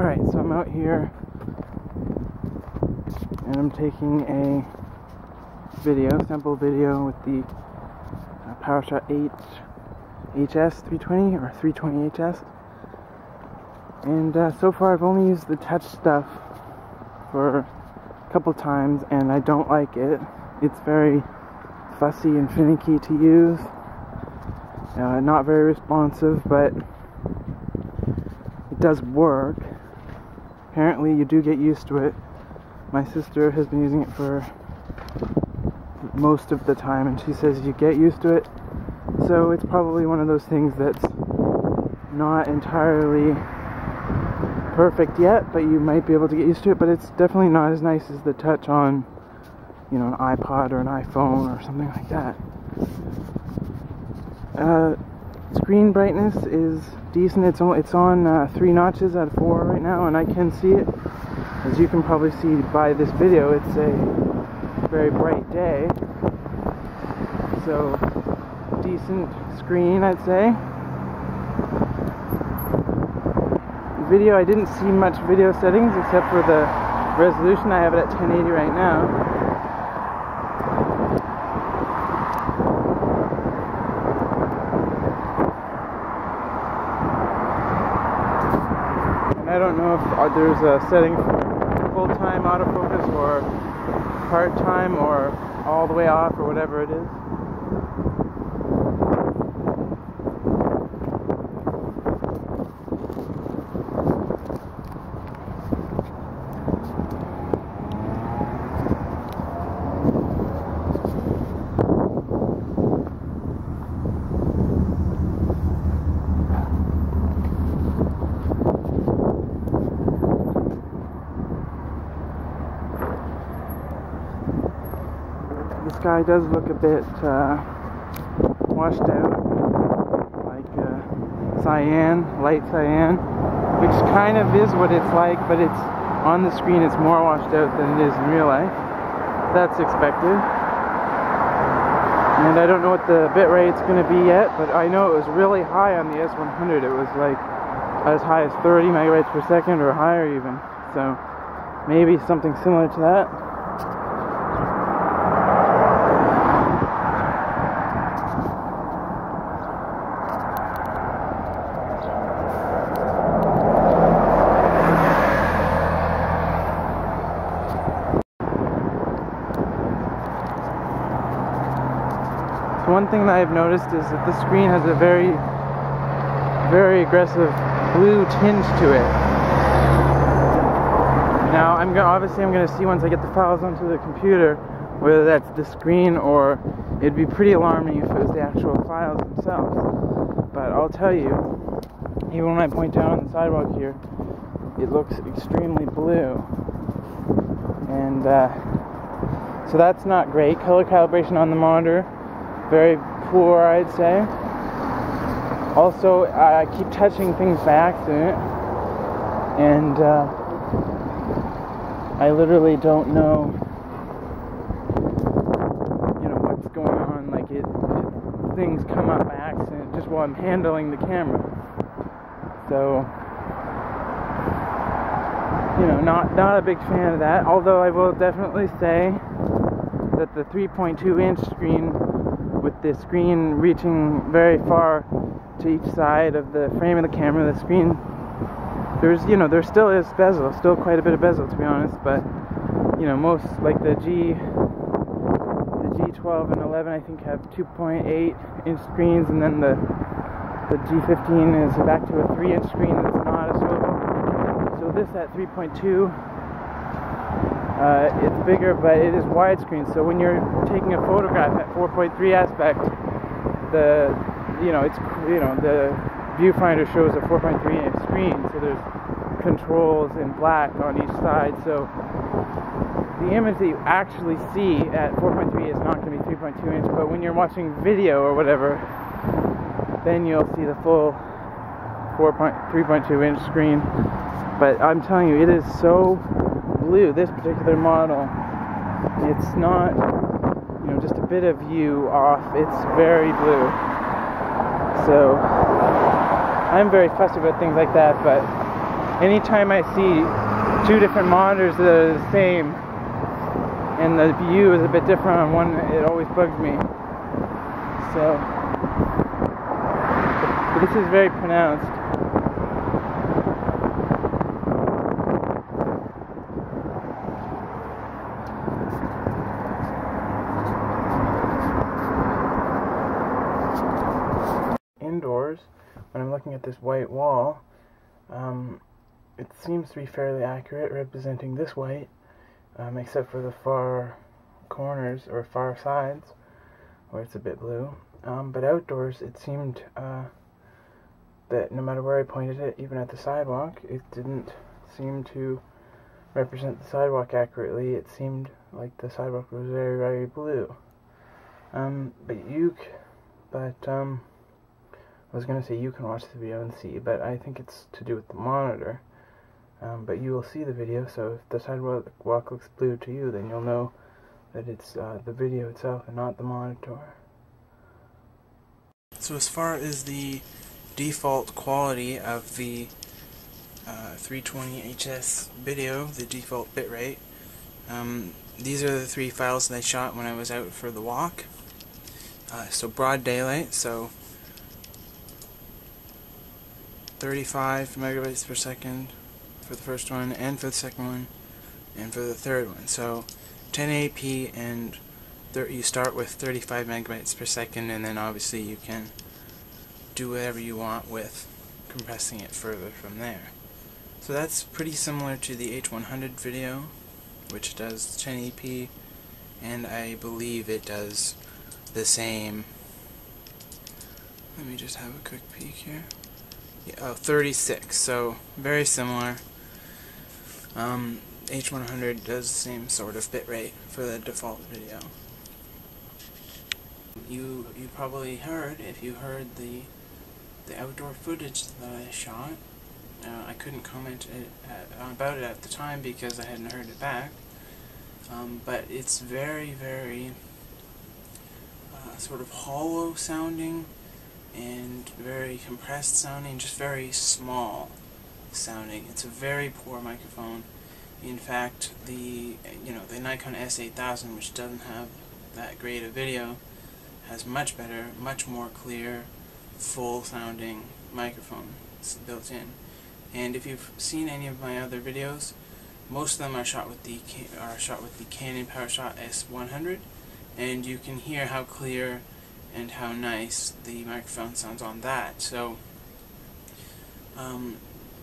Alright, so I'm out here and I'm taking a sample video with the PowerShot 8HS 320 or 320HS, and so far I've only used the touch stuff for a couple times and I don't like it. It's very fussy and finicky to use, not very responsive, but it does work. Apparently you do get used to it. My sister has been using it for most of the time and she says you get used to it. So it's probably one of those things that's not entirely perfect yet, but you might be able to get used to it. But it's definitely not as nice as the touch on, you know, an iPod or an iPhone or something like that. Screen brightness is decent. It's on 3 notches out of 4 right now, and I can see it. As you can probably see by this video, it's a very bright day. So, decent screen, I'd say. Video, I didn't see much video settings except for the resolution. I have it at 1080 right now. I don't know if there's a setting for full-time autofocus or part-time or all the way off or whatever it is. The sky does look a bit washed out, like cyan, light cyan, which kind of is what it's like, but it's on the screen it's more washed out than it is in real life. That's expected. And I don't know what the bit rate's going to be yet, but I know it was really high on the S100. It was like as high as 30 megabytes per second or higher even. So maybe something similar to that. One thing that I've noticed is that the screen has a very, very aggressive blue tinge to it. Now, obviously I'm going to see once I get the files onto the computer whether that's the screen or it'd be pretty alarming if it was the actual files themselves. But I'll tell you, even when I point down on the sidewalk here, it looks extremely blue. And so that's not great. Color calibration on the monitor, very poor, I'd say. Also, I keep touching things by accident, and I literally don't know, what's going on. Like things come up by accident just while I'm handling the camera. So, not a big fan of that. Although I will definitely say that the 3.2-inch screen, with the screen reaching very far to each side of the frame of the camera, the screen, there still is bezel, still quite a bit of bezel to be honest, but most, like the G12 and 11 I think have 2.8-inch screens, and then the G15 is back to a 3-inch screen that's not a swivel. So this at 3.2, it's bigger, but it is widescreen. So when you're taking a photograph at 4.3 aspect, the viewfinder shows a 4.3-inch screen. So there's controls in black on each side. So the image that you actually see at 4.3 is not going to be 3.2-inch. But when you're watching video or whatever, then you'll see the full 3.2-inch screen. But I'm telling you, it is so blue, this particular model. It's not, just a bit of view off. It's very blue. So I'm very fussy about things like that, but anytime I see two different monitors that are the same and the view is a bit different on one, it always bugs me. So, but this is very pronounced. Indoors, when I'm looking at this white wall, it seems to be fairly accurate, representing this white, except for the far corners or far sides where it's a bit blue. But outdoors, it seemed that no matter where I pointed it, even at the sidewalk, it didn't seem to represent the sidewalk accurately. It seemed like the sidewalk was very, very blue. I was going to say you can watch the video and see, but I think it's to do with the monitor. But you will see the video, so if the sidewalk looks blue to you, then you'll know that it's the video itself and not the monitor. So as far as the default quality of the 320HS video, the default bitrate, these are the three files that I shot when I was out for the walk. So broad daylight, so 35 megabytes per second for the first one, and for the second one, and for the third one. So 1080p, and you start with 35 megabytes per second, and then obviously you can do whatever you want with compressing it further from there. So that's pretty similar to the H100 video, which does 1080p, and I believe it does the same. Let me just have a quick peek here. Yeah, 36, so very similar. H100 does the same sort of bitrate for the default video. You probably heard, if you heard the outdoor footage that I shot. I couldn't comment about it at the time because I hadn't heard it back. But it's very, very sort of hollow sounding and very compressed sounding, just very small sounding. It's a very poor microphone. In fact, the Nikon S8000, which doesn't have that great a video, has much better, much more clear, full sounding microphone built in. And if you've seen any of my other videos, most of them are shot with the Canon PowerShot S100, and you can hear how clear and how nice the microphone sounds on that. So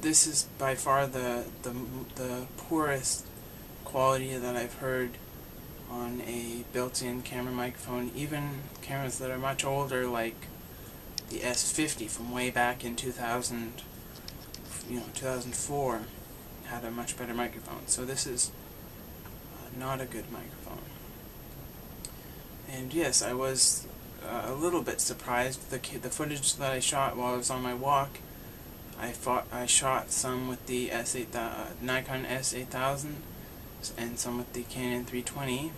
this is by far the poorest quality that I've heard on a built-in camera microphone. Even cameras that are much older, like the S50 from way back in 2004, had a much better microphone. So this is not a good microphone. And yes, I was a little bit surprised. The footage that I shot while I was on my walk, I shot some with the Nikon S8000 and some with the Canon 320,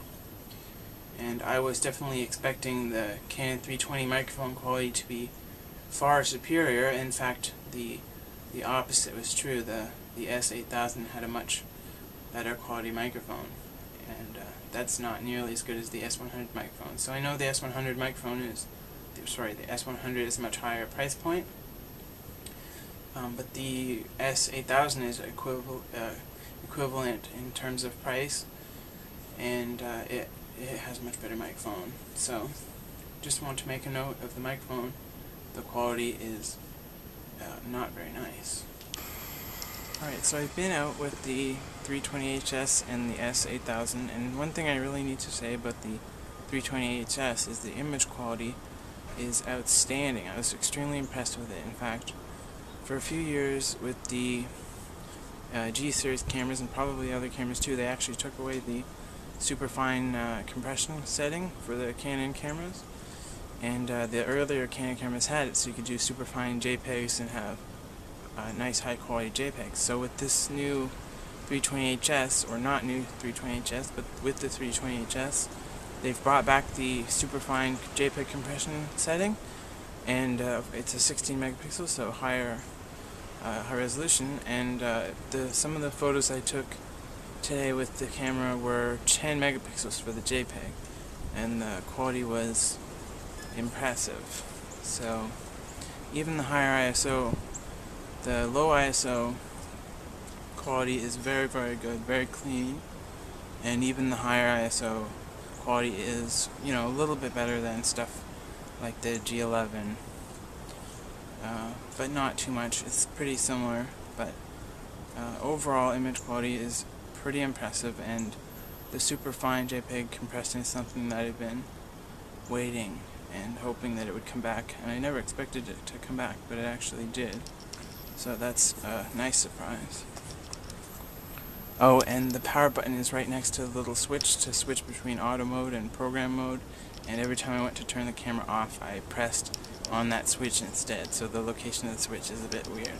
and I was definitely expecting the Canon 320 microphone quality to be far superior. In fact, the opposite was true. The S8000 had a much better quality microphone, and that's not nearly as good as the S100 microphone. So I know the S100 microphone is, the S100 is a much higher price point, but the S8000 is equivalent in terms of price, and it has a much better microphone. So just want to make a note of the microphone. The quality is not very nice. Alright, so I've been out with the 320HS and the S8000, and one thing I really need to say about the 320HS is the image quality is outstanding. I was extremely impressed with it. In fact, for a few years with the G-series cameras, and probably other cameras too, they actually took away the superfine compression setting for the Canon cameras, and the earlier Canon cameras had it, so you could do superfine JPEGs and have nice high quality JPEGs. So with this new 320HS, or not new 320HS, but with the 320HS, they've brought back the superfine JPEG compression setting, and it's a 16 megapixels, so higher high resolution, and some of the photos I took today with the camera were 10 megapixels for the JPEG, and the quality was impressive. So even the higher ISO, the low ISO quality is very, very good, very clean, and even the higher ISO quality is, you know, a little bit better than stuff like the G11, but not too much. It's pretty similar, but overall image quality is pretty impressive, and the super fine JPEG compression is something that I've been waiting and hoping that it would come back, and I never expected it to come back, but it actually did. So that's a nice surprise. Oh, and the power button is right next to the little switch to switch between auto mode and program mode, and every time I went to turn the camera off, I pressed on that switch instead, so the location of the switch is a bit weird.